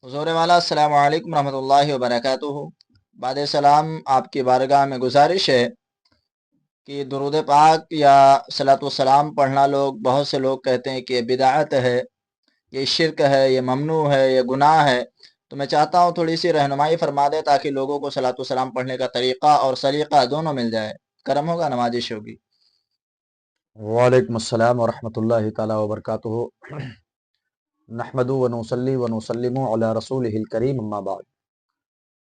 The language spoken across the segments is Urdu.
حضور والا السلام علیکم ورحمۃ اللہ وبرکاتہ۔ بعد سلام، آپ کی بارگاہ میں گزارش ہے کہ درود پاک یا صلاۃ والسلام پڑھنا بہت سے لوگ کہتے ہیں کہ یہ بدعت ہے، یہ شرک ہے، یہ ممنوع ہے، یہ گناہ ہے۔ تو میں چاہتا ہوں تھوڑی سی رہنمائی فرما دے تاکہ لوگوں کو صلاۃ والسلام پڑھنے کا طریقہ اور سلیقہ دونوں مل جائے۔ کرم ہوگا، نوازش ہوگی۔ وعلیکم السلام ورحمۃ اللہ تعالی وبرکاتہ۔ نحمد ونصلی ونسلم علی رسولہ الکریم، اما بعد،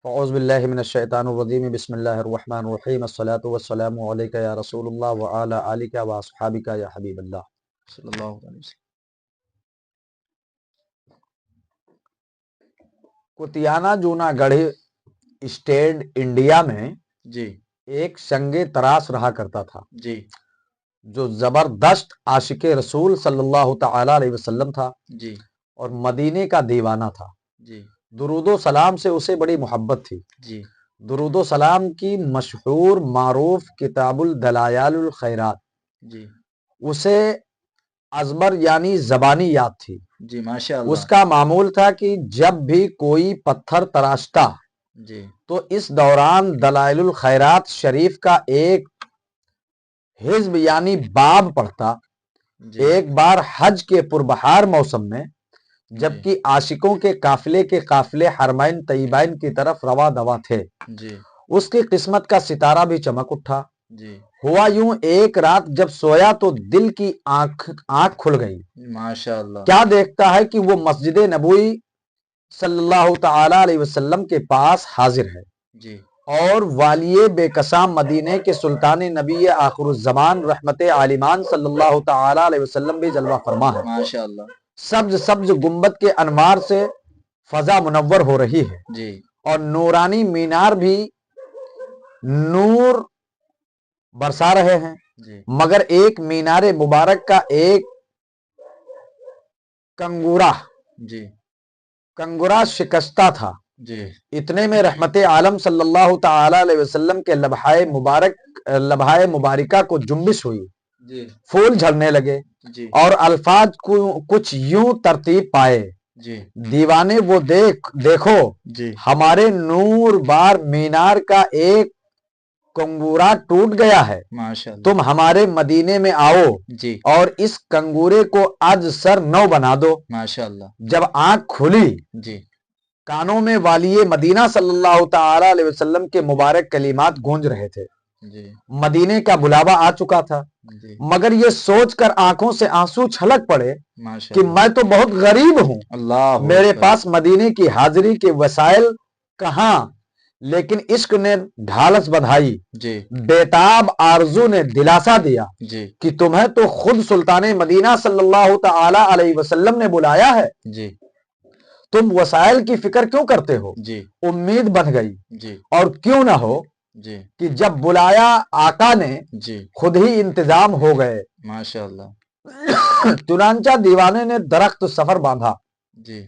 اعوذ باللہ من الشیطان الرجیم، بسم اللہ الرحمن الرحیم، الصلاۃ والسلام علیک یا رسول اللہ وعلی آلک واصحابک یا حبیب اللہ۔ صلی اللہ علیہ وسلم۔ کتیانہ جوناگڑھ اسٹیٹ انڈیا میں جی ایک سنگ تراس رہا کرتا تھا جی جو زبردست عاشق رسول صلی اللہ تعالی علیہ وسلم تھا جی اور مدینے کا دیوانہ تھا۔ جی درود و سلام سے اسے بڑی محبت تھی۔ جی درود و سلام کی مشہور معروف کتاب الدلائل الخیرات جی اسے ازبر یعنی زبانی یاد تھی۔ جی ماشاء اس اللہ۔ کا معمول تھا کہ جب بھی کوئی پتھر تراشتا جی تو اس دوران دلائل الخیرات شریف کا ایک حزب یعنی باب پڑھتا۔ جی ایک بار حج کے پربہار موسم میں جبکہ عاشقوں کے قافلے حرمین طیبین کی طرف رواں دواں تھے، جی اس کی قسمت کا ستارہ بھی چمک اٹھا۔ جی ہوا یوں، ایک رات جب سویا تو دل کی آنکھ کھل گئی۔ ماشاء اللہ۔ کیا دیکھتا ہے کہ وہ مسجد نبوی صلی اللہ تعالی علیہ وسلم کے پاس حاضر ہے جی اور والی بے قسام مدینے کے سلطان نبی آخر الزمان رحمت عالمان صلی اللہ تعالی علیہ وسلم بھی جلوہ فرما ہے۔ ماشاء اللہ۔ سبز سبز گنبد کے انوار سے فضا منور ہو رہی ہے جی اور نورانی مینار بھی نور برسا رہے ہیں، جی مگر ایک مینار مبارک کا ایک جی کنگورا شکستہ تھا۔ جی اتنے میں رحمت عالم صلی اللہ تعالی علیہ وسلم کے لبہائے مبارکہ کو جنبش ہوئی، جی پھول جھڑنے لگے جی اور الفاظ کچھ یوں ترتیب پائے: جی دیوانے وہ دیکھو، جی ہمارے نور بار مینار کا ایک کنگورا ٹوٹ گیا ہے، ماشاء اللہ۔ تم ہمارے مدینے میں آؤ جی اور اس کنگورے کو آج سر نو بنا دو۔ ماشاء اللہ۔ جب آنکھ کھلی، جی کانوں میں والی مدینہ صلی اللہ تعالی علیہ وسلم کے مبارک کلمات گونج رہے تھے۔ جی مدینے کا بلاوا آ چکا تھا، جی مگر یہ سوچ کر آنکھوں سے آنسو چھلک پڑے ماشاء کہ اللہ۔ میں تو بہت غریب ہوں، اللہ میرے اکبر۔ پاس مدینے کی حاضری کے وسائل کہاں۔ لیکن عشق نے ڈھالس بندھائی، جی بیتاب آرزو نے دلاسا دیا جی کہ تمہیں تو خود سلطان مدینہ صلی اللہ تعالی علیہ وسلم نے بلایا ہے، جی تم وسائل کی فکر کیوں کرتے ہو۔ جی امید بن گئی، جی اور کیوں نہ ہو جی کہ جب بلایا آقا نے جی خود ہی انتظام ہو گئے۔ ماشاء اللہ۔ چنانچہ دیوانے نے درخت سفر باندھا، جی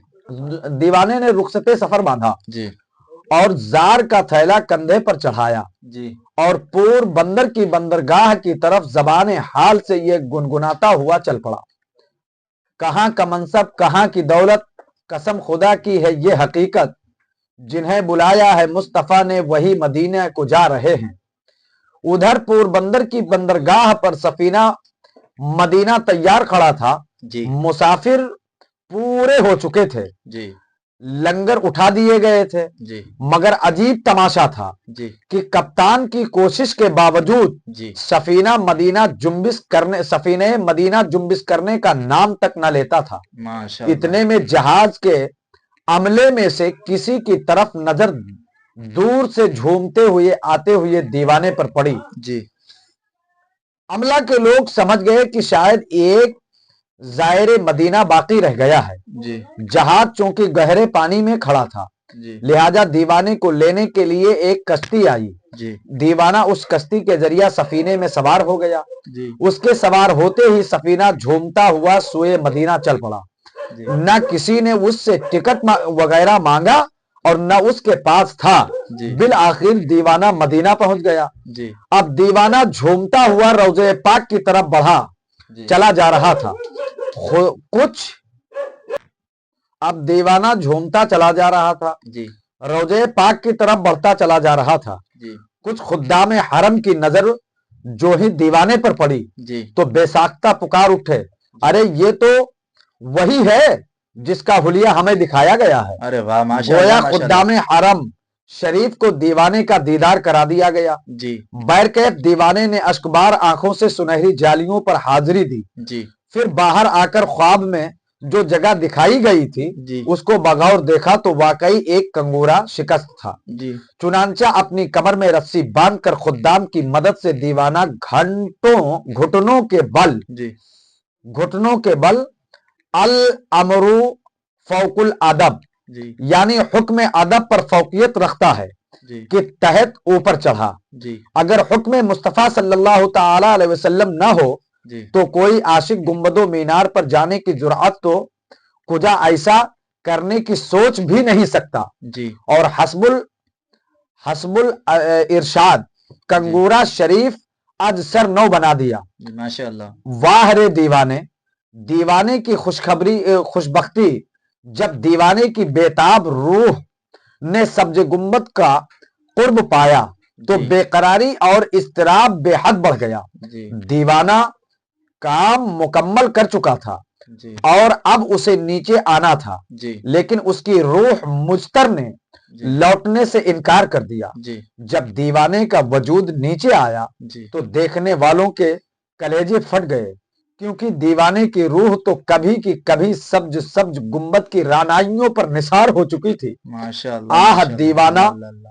دیوانے نے رخصت سفر باندھا جی اور زار کا تھیلا کندھے پر چڑھایا جی اور پور بندر کی بندرگاہ کی طرف زبان حال سے یہ گنگناتا ہوا چل پڑا: کہاں کا منصب، کہاں کی دولت، قسم خدا کی ہے یہ حقیقت، جنہیں بلایا ہے مصطفیٰ نے وہی مدینہ کو جا رہے ہیں۔ ادھر پور بندر کی بندرگاہ پر سفینہ مدینہ تیار کھڑا تھا، جی مسافر پورے ہو چکے تھے، جی لنگر اٹھا دیے گئے تھے، جی مگر عجیب تماشا تھا جی کہ کپتان کی کوشش کے باوجود جی سفینہ مدینہ جنبش کرنے کا نام تک نہ لیتا تھا۔ ماشاء اللہ۔ اتنے میں جہاز کے عملے میں سے کسی کی طرف نظر دور سے جھومتے ہوئے آتے ہوئے دیوانے پر پڑی۔ جی عملہ کے لوگ سمجھ گئے کہ شاید ایک زائر مدینہ باقی رہ گیا ہے۔ جی جہاز چونکہ گہرے پانی میں کھڑا تھا، جی لہذا دیوانے کو لینے کے لیے ایک کشتی آئی۔ جی دیوانہ اس کشتی کے ذریعہ سفینے میں سوار ہو گیا۔ جی اس کے سوار ہوتے ہی سفینہ جھومتا ہوا سوئے مدینہ چل پڑا۔ جی نہ کسی نے اس سے ٹکٹ وغیرہ مانگا اور نہ اس کے پاس تھا۔ جی بالآخر دیوانہ مدینہ پہنچ گیا۔ جی اب دیوانہ جھومتا ہوا روضہ پاک کی طرف بڑھا جی چلا جا رہا تھا۔ کچھ اب دیوانہ جھومتا چلا جا رہا تھا، جی روضے پاک کی طرف بڑھتا چلا جا رہا تھا۔ جی کچھ خدام حرم کی نظر جو ہی دیوانے پر پڑی جی تو بے ساختہ پکار اٹھے، جی ارے یہ تو وہی ہے جس کا حلیہ ہمیں دکھایا گیا ہے۔ ارے واہ ماشاء گویا اللہ ماشاء اللہ۔ خدام حرم شریف کو دیوانے کا دیدار کرا دیا گیا۔ جی بیرکیف دیوانے نے اشکبار آنکھوں سے سنہری جالیوں پر حاضری دی، جی پھر باہر آ کر خواب میں جو جگہ دکھائی گئی تھی جی اس کو بغور دیکھا تو واقعی ایک کنگورا شکست تھا۔ جی چنانچہ اپنی کمر میں رسی باندھ کر خدام کی مدد سے دیوانہ گھٹنوں جی کے بل الامرو فوق الادب، جی یعنی حکم ادب پر فوقیت رکھتا ہے جی کہ تحت اوپر چڑھا۔ جی اگر حکم مصطفیٰ صلی اللہ تعالی علیہ وسلم نہ ہو جی تو کوئی عاشق گنبد و مینار پر جانے کی جرأت تو کجا ایسا کرنے کی سوچ بھی نہیں سکتا۔ جی اور حسب الارشاد کنگورا شریف آج سر نو بنا دیا۔ جی ماشاء اللہ۔ واہ رے دیوانے کی خوشبختی، جب دیوانے کی بیتاب روح نے سبز گنبد کا قرب پایا تو جی بے قراری اور اضطراب بے حد بڑھ گیا۔ جی دیوانہ کام مکمل کر چکا تھا جی اور اب اسے نیچے آنا تھا، جی لیکن اس کی روح مجتر نے جی لوٹنے سے انکار کر دیا۔ جی جب دیوانے کا وجود نیچے آیا جی تو دیکھنے والوں کے کلیجے پھٹ گئے، کیونکہ دیوانے کی روح تو کبھی کی کبھی سبز گنبد کی رانائیوں پر نثار ہو چکی تھی۔ ماشاء اللہ آہ ماشاء اللہ دیوانہ اللہ اللہ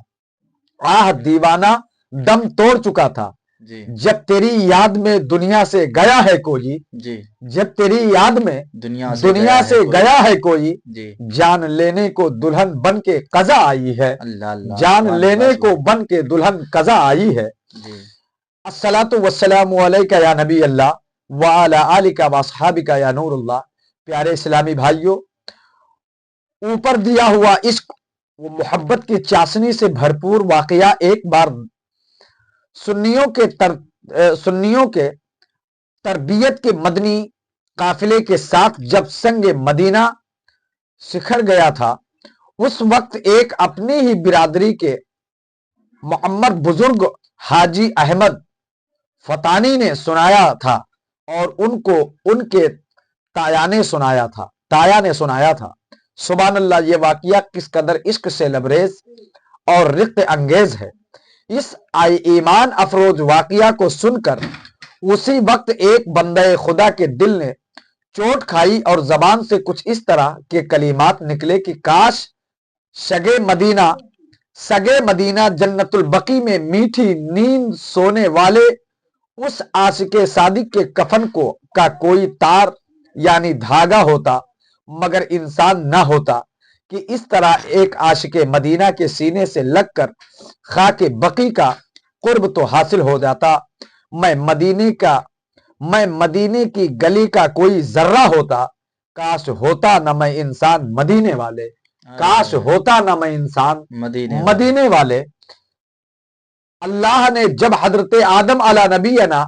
اللہ۔ دیوانہ دم توڑ چکا تھا۔ جی جب تیری یاد میں دنیا سے گیا ہے کوئی، جی جب تیری یاد میں دنیا دنیا سے کوئی۔ گیا ہے کوئی، جی جان لینے کو دلہن بن کے قضا آئی ہے، اللہ اللہ جان سبحان لینے اللہ کو سبحان بن کے دلہن قضا آئی ہے۔ جی الصلاۃ والسلام علیک یا نبی اللہ وعلی آلک واصحابک یا نور اللہ۔ پیارے اسلامی بھائیوں، اوپر دیا ہوا عشق وہ محبت کی چاشنی سے بھرپور واقعہ ایک بار سنیوں کے تربیت کے مدنی قافلے کے ساتھ جب سنگ مدینہ سکھڑ گیا تھا، اس وقت ایک اپنی ہی برادری کے معمر بزرگ حاجی احمد فتانی نے سنایا تھا اور ان کو ان کے تایا نے سنایا تھا۔ سبحان اللہ، یہ واقعہ کس قدر عشق سے لبریز اور رقت انگیز ہے۔ اس ایمان افروز واقعہ کو سن کر اسی وقت ایک بندہ خدا کے دل نے چوٹ کھائی اور زبان سے کچھ اس طرح کے کلمات نکلے کہ کاش سگے مدینہ جنت البقیع میں میٹھی نیند سونے والے اس عاشق صادق کے کفن کا کوئی تار یعنی دھاگا ہوتا، مگر انسان نہ ہوتا کہ اس طرح ایک عاشق مدینہ کے سینے سے لگ کر خاک بقیع کا قرب تو حاصل ہو جاتا۔ میں مدینے کی گلی کا کوئی ذرہ ہوتا، کاش ہوتا نہ میں انسان مدینے والے، کاش ہوتا نہ میں انسان مدینے والے۔ اللہ نے جب حضرت آدم علی نبینا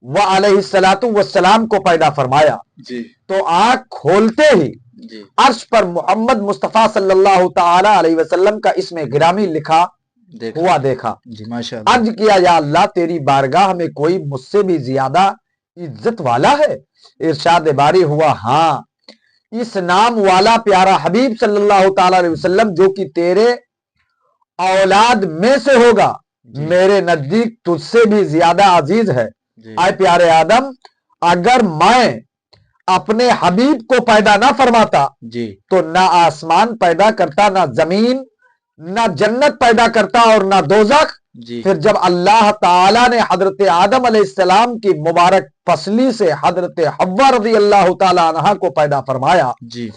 و علیہ الصلوۃ والسلام کو پیدا فرمایا جی تو آنکھ کھولتے ہی جی عرش پر محمد مصطفیٰ صلی اللہ تعالی علیہ وسلم کا اسم گرامی لکھا ہوا دیکھا۔ جی ماشاء اللہ۔ عرض کیا، یا اللہ تیری بارگاہ میں کوئی مجھ سے بھی زیادہ عزت والا ہے؟ ارشاد باری ہوا، ہاں، اس نام والا پیارا حبیب صلی اللہ تعالی علیہ وسلم جو کہ تیرے اولاد میں سے ہوگا، میرے نزدیک تجھ سے بھی زیادہ عزیز ہے۔ اے پیارے آدم، اگر میں اپنے حبیب کو پیدا نہ فرماتا جی تو نہ آسمان پیدا کرتا، نہ زمین، نہ جنت پیدا کرتا اور نہ دوزخ۔ جی پھر جب اللہ تعالی نے حضرت آدم علیہ السلام کی مبارک پسلی سے حضرت حوا رضی اللہ تعالی عنہا کو پیدا فرمایا، جی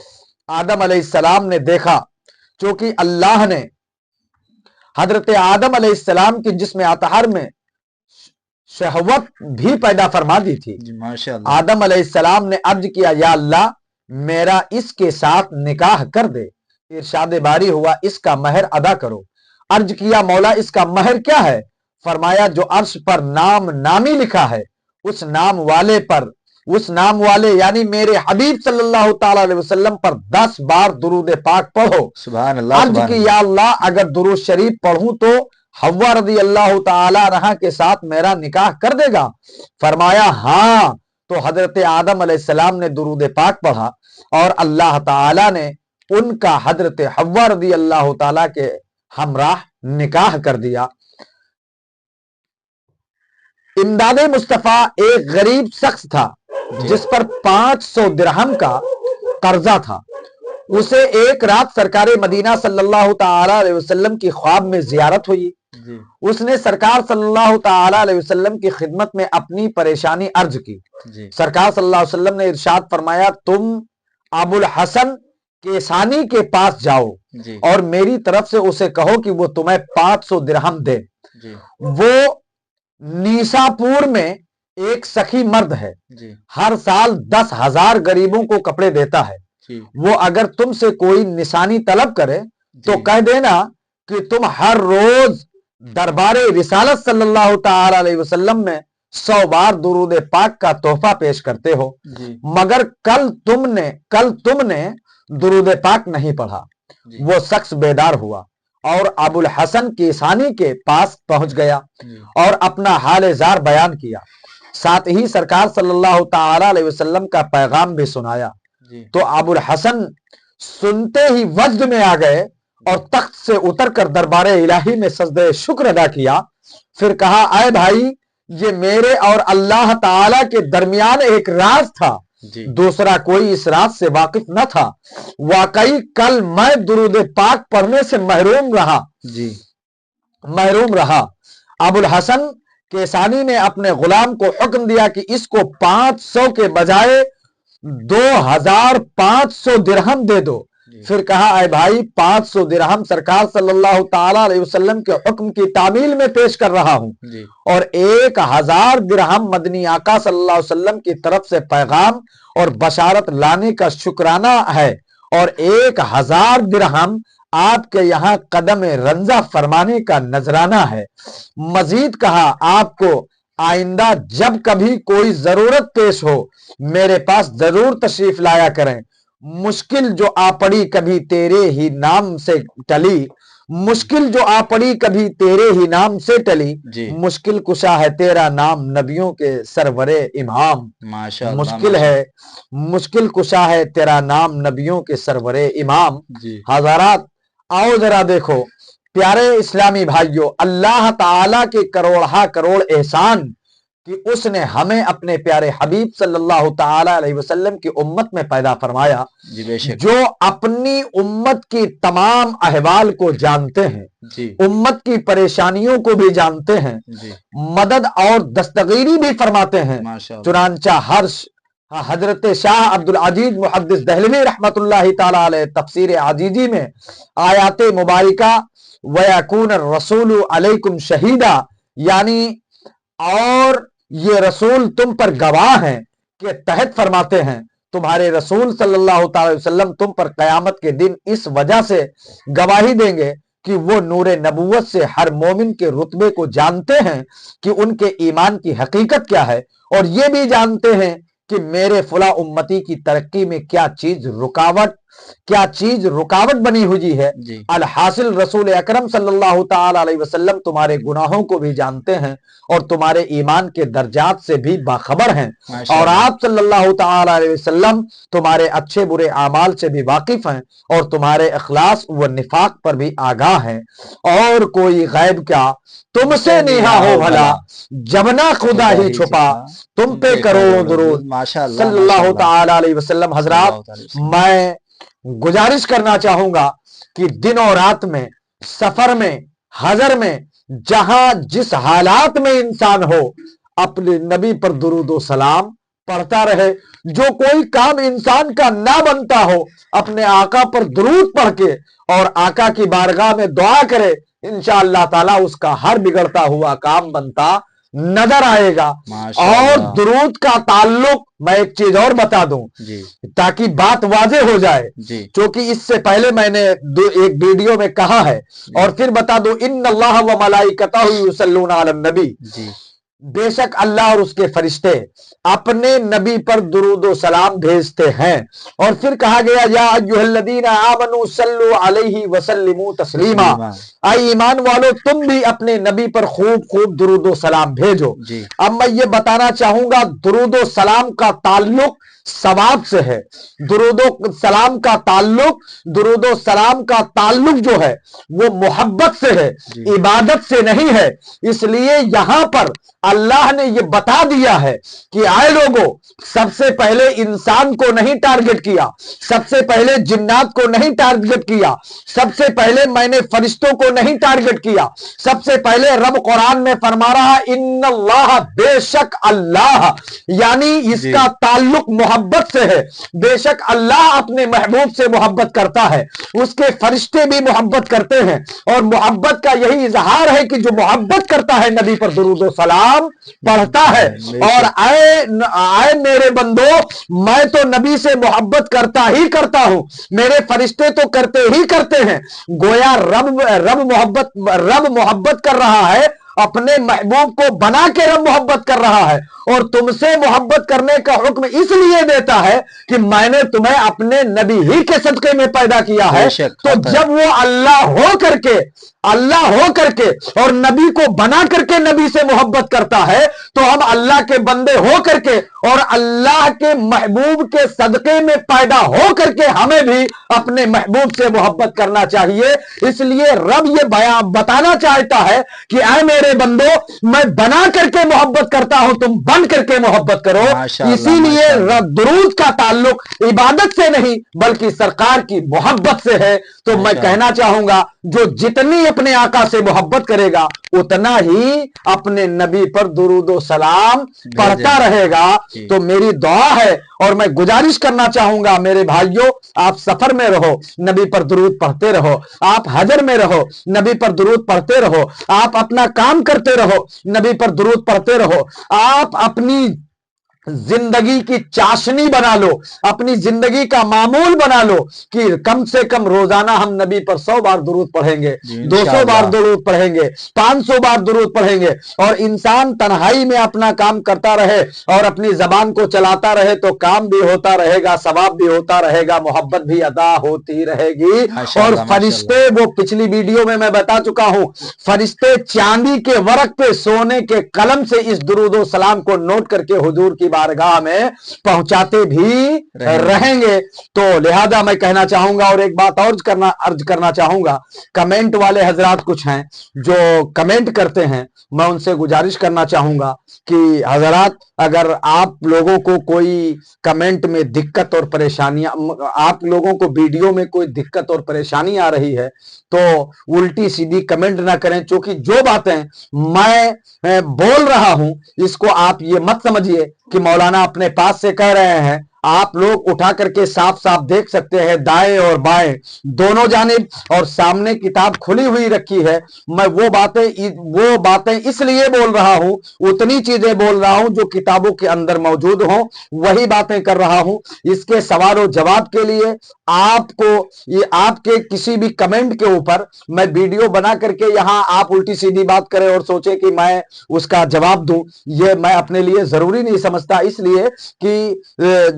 آدم علیہ السلام نے دیکھا، چونکہ اللہ نے حضرت آدم علیہ السلام کی جسم اطہر میں شہوت بھی پیدا فرما دی تھی۔ جی ماشاء اللہ۔ آدم علیہ السلام نے عرض کیا، یا اللہ میرا اس کے ساتھ نکاح کر دے۔ ارشاد باری ہوا، اس کا مہر ادا کرو۔ عرض کیا، مولا اس کا مہر کیا ہے؟ فرمایا، جو عرش پر نام نامی لکھا ہے اس نام والے پر اس نام والے یعنی میرے حبیب صلی اللہ تعالی علیہ وسلم پر 10 بار درود پاک پڑھو۔ سبحان اللہ، عرض سبحان کی اللہ۔ یا اللہ اگر درود شریف پڑھوں تو حوا رضی اللہ تعالی عنہا کے ساتھ میرا نکاح کر دے گا؟ فرمایا ہاں۔ تو حضرت آدم علیہ السلام نے درود پاک پڑھا اور اللہ تعالی نے ان کا حضرت حوا رضی اللہ تعالی کے ہمراہ نکاح کر دیا۔ امداد مصطفیٰ ایک غریب شخص تھا جس پر 500 درہم کا قرضہ تھا۔ اسے ایک رات سرکار مدینہ صلی اللہ تعالی علیہ وسلم کی خواب میں زیارت ہوئی۔ اس نے سرکار صلی اللہ تعالی علیہ وسلم کی خدمت میں اپنی پریشانی عرض کی۔ سرکار صلی اللہ علیہ وسلم نے ارشاد فرمایا تم ابو الحسن کیسانی کے پاس جاؤ اور میری طرف سے اسے کہو کہ وہ تمہیں 500 درہم دے۔ وہ نیسا پور میں ایک سخی مرد ہے، ہر سال 10,000 غریبوں کو کپڑے دیتا ہے۔ وہ اگر تم سے کوئی نشانی طلب کرے تو کہہ دینا کہ تم ہر روز دربار رسالت صلی اللہ تعالی علیہ وسلم میں 100 بار درود پاک کا تحفہ پیش کرتے ہو، مگر کل تم نے درود پاک نہیں پڑھا۔ وہ شخص بیدار ہوا اور ابو الحسن کیسانی کے پاس پہنچ گیا اور اپنا حال زار بیان کیا، ساتھ ہی سرکار صلی اللہ تعالی علیہ وسلم کا پیغام بھی سنایا۔ تو ابو الحسن سنتے ہی وجد میں آ گئے اور تخت سے اتر کر دربار الہی میں سجدہ شکر ادا کیا۔ پھر کہا اے بھائی، یہ میرے اور اللہ تعالی کے درمیان ایک راز تھا، دوسرا کوئی اس راز سے واقف نہ تھا۔ واقعی کل میں درود پاک پڑھنے سے محروم رہا۔ ابو الحسن کیسانی نے اپنے غلام کو حکم دیا کہ اس کو 500 کے بجائے 2,500 درہم دے دو۔ پھر کہا اے بھائی 500 درہم سرکار صلی اللہ تعالی علیہ وسلم کے حکم کی تعمیل میں پیش کر رہا ہوں، اور 1,000 درہم مدنی آقا صلی اللہ علیہ وسلم کی طرف سے پیغام اور بشارت لانے کا شکرانہ ہے، اور 1,000 درہم آپ کے یہاں قدم رنزہ فرمانے کا نذرانہ ہے۔ مزید کہا آپ کو آئندہ جب کبھی کوئی ضرورت پیش ہو میرے پاس ضرور تشریف لایا کریں۔ مشکل جو آ پڑی کبھی تیرے ہی نام سے ٹلی، مشکل کشا ہے تیرا نام نبیوں کے سرور امام۔ مشکل کشا ہے تیرا نام نبیوں کے سرور امام۔ حضرات آؤ ذرا دیکھو پیارے اسلامی بھائیوں، اللہ تعالی کے کروڑہ کروڑ احسان کہ اس نے ہمیں اپنے پیارے حبیب صلی اللہ تعالی علیہ وسلم کی امت میں پیدا فرمایا، جو اپنی امت کی تمام احوال کو جانتے ہیں، امت کی پریشانیوں کو بھی جانتے ہیں، مدد اور دستگیری بھی فرماتے ہیں۔ چنانچہ حضرت شاہ عبد العزیز محدث دہلوی رحمت اللہ تعالی علیہ تفسیر عزیزی میں آیات مبارکہ وَيَكُونَ الرَّسُولُ عَلَيْكُمْ شَهِيدًا یعنی اور یہ رسول تم پر گواہ ہیں کے تحت فرماتے ہیں تمہارے رسول صلی اللہ تعالی وسلم تم پر قیامت کے دن اس وجہ سے گواہی دیں گے کہ وہ نور نبوت سے ہر مومن کے رتبے کو جانتے ہیں کہ ان کے ایمان کی حقیقت کیا ہے، اور یہ بھی جانتے ہیں کہ میرے فلاں امتی کی ترقی میں کیا چیز رکاوٹ بنی ہوئی ہے۔ الحاصل رسول اکرم صلی اللہ تعالی علیہ وسلم تمہارے گناہوں کو بھی جانتے ہیں اور تمہارے ایمان کے درجات سے بھی باخبر ہیں، اور آپ صلی اللہ تعالی علیہ وسلم تمہارے اچھے برے اعمال سے بھی واقف ہیں اور تمہارے اخلاص و نفاق پر بھی آگاہ ہیں، اور کوئی غیب کیا تم سے نیہا ہو بھلا، جب نہ خدا ہی چھپا تم پہ کرو درود صلی اللہ تعالی علیہ وسلم۔ حضرات میں گزارش کرنا چاہوں گا کہ دن اور رات میں، سفر میں، حضر میں، جہاں جس حالات میں انسان ہو اپنے نبی پر درود و سلام پڑھتا رہے۔ جو کوئی کام انسان کا نہ بنتا ہو اپنے آقا پر درود پڑھ کے اور آقا کی بارگاہ میں دعا کرے، انشاءاللہ تعالی اس کا ہر بگڑتا ہوا کام بنتا نظر آئے گا۔ اور درود کا تعلق میں ایک چیز اور بتا دوں تاکہ بات واضح ہو جائے، کیونکہ اس سے پہلے میں نے ایک ویڈیو میں کہا ہے اور پھر بتا دوں، ان اللہ و ملائکتہ یصلون علی النبی، بے شک اللہ اور اس کے فرشتے اپنے نبی پر درود و سلام بھیجتے ہیں۔ اور پھر کہا گیا یا ایھا الذین آمنوا صلوا علیہ وسلموا تسلیما، اے ایمان والو تم بھی اپنے نبی پر خوب خوب درود و سلام بھیجو۔ جی اب میں یہ بتانا چاہوں گا درود و سلام کا تعلق ثواب سے ہے، درود و سلام کا تعلق جو ہے وہ محبت سے ہے، جی عبادت سے نہیں ہے۔ اس لیے یہاں پر اللہ نے یہ بتا دیا ہے کہ آئے لوگوں، سب سے پہلے انسان کو نہیں ٹارگٹ کیا، سب سے پہلے جنات کو نہیں ٹارگٹ کیا، سب سے پہلے میں نے فرشتوں کو نہیں ٹارگٹ کیا، سب سے پہلے رب قرآن میں فرما رہا ان اللہ، بے شک اللہ، یعنی اس جی کا تعلق محبت سے ہے۔ بے شک اللہ اپنے محبوب سے محبت کرتا ہے، اس کے فرشتے بھی محبت کرتے ہیں، اور محبت کا یہی اظہار ہے کہ جو محبت کرتا ہے نبی پر درود و سلام پڑھتا ہے۔ اور اے میرے بندو، میں تو نبی سے محبت کرتا ہی کرتا ہوں، میرے فرشتے تو کرتے ہی کرتے ہیں۔ گویا رب محبت کر رہا ہے، اپنے محبوب کو بنا کے رب محبت کر رہا ہے، اور تم سے محبت کرنے کا حکم اس لیے دیتا ہے کہ میں نے تمہیں اپنے نبی ہی کے صدقے میں پیدا کیا ہے۔ بے شک تو جب وہ اللہ ہو کر کے اور نبی کو بنا کر کے نبی سے محبت کرتا ہے، تو ہم اللہ کے بندے ہو کر کے اور اللہ کے محبوب کے صدقے میں پیدا ہو کر کے ہمیں بھی اپنے محبوب سے محبت کرنا چاہیے۔ اس لیے رب یہ بیان بتانا چاہتا ہے کہ اے میرے بندو، میں بنا کر کے محبت کرتا ہوں، تم بن کر کے محبت کرو۔ اسی لیے درود کا تعلق عبادت سے نہیں بلکہ سرکار کی محبت سے ہے۔ تو میں کہنا چاہوں گا جو جتنی اپنے آقا سے محبت کرے گا اتنا ہی اپنے نبی پر درود و سلام پڑھتا رہے گا۔ تو میری دعا ہے اور میں گزارش کرنا چاہوں گا میرے بھائیوں، آپ سفر میں رہو نبی پر درود پڑھتے رہو، آپ حجر میں رہو نبی پر درود پڑھتے رہو، آپ اپنا کام کرتے رہو نبی پر درود پڑھتے رہو، آپ اپنی زندگی کی چاشنی بنا لو، اپنی زندگی کا معمول بنا لو کہ کم سے کم روزانہ ہم نبی پر 100 بار درود پڑھیں گے، 200 بار درود پڑھیں گے، 500 بار درود پڑھیں گے۔ اور انسان تنہائی میں اپنا کام کرتا رہے اور اپنی زبان کو چلاتا رہے تو کام بھی ہوتا رہے گا، ثواب بھی ہوتا رہے گا، محبت بھی ادا ہوتی رہے گی۔ اور فرشتے، وہ پچھلی ویڈیو میں بتا چکا ہوں، فرشتے چاندی کے ورق پہ سونے کے قلم سے اس درود و سلام کو نوٹ کر کے حضور کی بارگاہ میں پہنچاتے بھی رہیں گے۔ تو لہذا میں کہنا چاہوں گا، اور ایک بات اور عرض کرنا چاہوں گا، کمنٹ والے حضرات کچھ ہیں جو کمنٹ کرتے ہیں، میں ان سے گزارش کرنا چاہوں گا کہ حضرات اگر آپ لوگوں کو کوئی کمنٹ میں دقت اور پریشانیاں، آپ لوگوں کو ویڈیو میں کوئی دقت اور پریشانی آ رہی ہے تو الٹی سیدھی کمنٹ نہ کریں، چونکہ جو باتیں میں بول رہا ہوں اس کو آپ یہ مت سمجھیے کہ مولانا اپنے پاس سے کہہ رہے ہیں۔ آپ لوگ اٹھا کر کے صاف صاف دیکھ سکتے ہیں دائیں اور بائیں دونوں جانب، اور سامنے کتاب کھلی ہوئی رکھی ہے۔ میں وہ باتیں اس لیے بول رہا ہوں، اتنی چیزیں بول رہا ہوں جو کتابوں کے اندر موجود ہوں، وہی باتیں کر رہا ہوں۔ اس کے سوال و جواب کے لیے آپ کے کسی بھی کمنٹ کے اوپر میں ویڈیو بنا کر کے یہاں آپ الٹی سیدھی بات کریں اور سوچیں کہ میں اس کا جواب دوں، یہ میں اپنے لیے ضروری نہیں سمجھتا، اس لیے کہ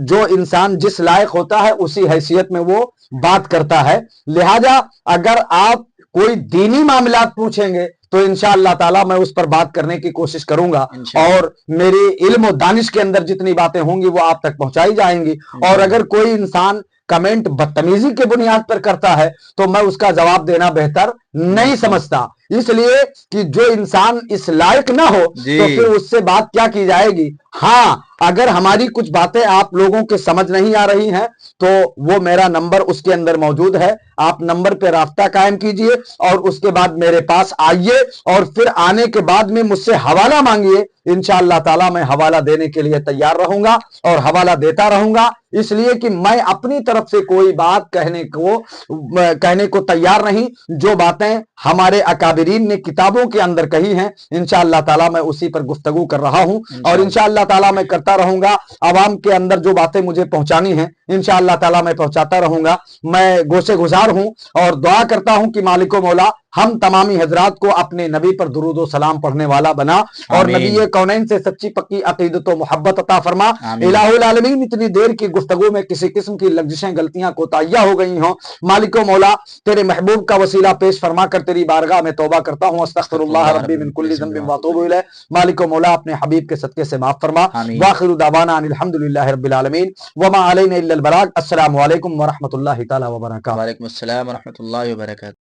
جو انسان جس لائق ہوتا ہے اسی حیثیت میں وہ بات کرتا ہے۔ لہذا اگر آپ کوئی دینی معاملات پوچھیں گے تو انشاءاللہ تعالی میں اس پر بات کرنے کی کوشش کروں گا، اور میری علم و دانش کے اندر جتنی باتیں ہوں گی وہ آپ تک پہنچائی جائیں گی۔ اور اگر کوئی انسان کمنٹ بدتمیزی کے بنیاد پر کرتا ہے تو میں اس کا جواب دینا بہتر نہیں سمجھتا، اس لیے کہ جو انسان اس لائق نہ ہو تو پھر اس سے بات کیا کی جائے گی۔ ہاں اگر ہماری کچھ باتیں آپ لوگوں کے سمجھ نہیں آ رہی ہیں تو وہ میرا نمبر اس کے اندر موجود ہے، آپ نمبر پہ رابطہ قائم کیجئے اور اس کے بعد میرے پاس آئیے، اور پھر آنے کے بعد میں مجھ سے حوالہ مانگیے، انشاءاللہ تعالی میں حوالہ دینے کے لیے تیار رہوں گا اور حوالہ دیتا رہوں گا۔ اس لیے کہ میں اپنی طرف سے کوئی بات کہنے کو تیار نہیں. جو باتیں ہمارے اکابرین نے کتابوں کے اندر کہی ہیں انشاءاللہ تعالیٰ میں اسی پر گفتگو کر رہا ہوں اور انشاءاللہ تعالیٰ میں کرتا رہوں گا. عوام کے اندر جو باتیں مجھے پہنچانی ہیں انشاءاللہ تعالیٰ میں پہنچاتا رہوں گا. میں گوشے گزار ہوں اور دعا کرتا ہوں کہ مالک و مولا ہم تمامی حضرات کو اپنے نبی پر درود و سلام پڑھنے والا بنا اور نبی کونین سے سچی پکی عقیدت و محبت عطا فرما. الہ العالمین اتنی دیر کی گفتگو میں کسی قسم کی لغزشیں غلطیاں کوتاہیاں ہو گئی ہوں مالک و مولا تیرے محبوب کا وسیلہ پیش فرما کر تیری بارگاہ میں توبہ کرتا ہوں. استغفر اللہ ربی من کل ذنب واتوب الیہ. مالک و مولا اپنے حبیب کے صدقے سے معاف فرما. واخر دعوانا ان الحمدللہ رب العالمین وما علینا الا البلاغ. السلام علیکم ورحمۃ اللہ تعالی وبرکاتہ. وعلیکم السلام ورحمۃ اللہ وبرکاتہ.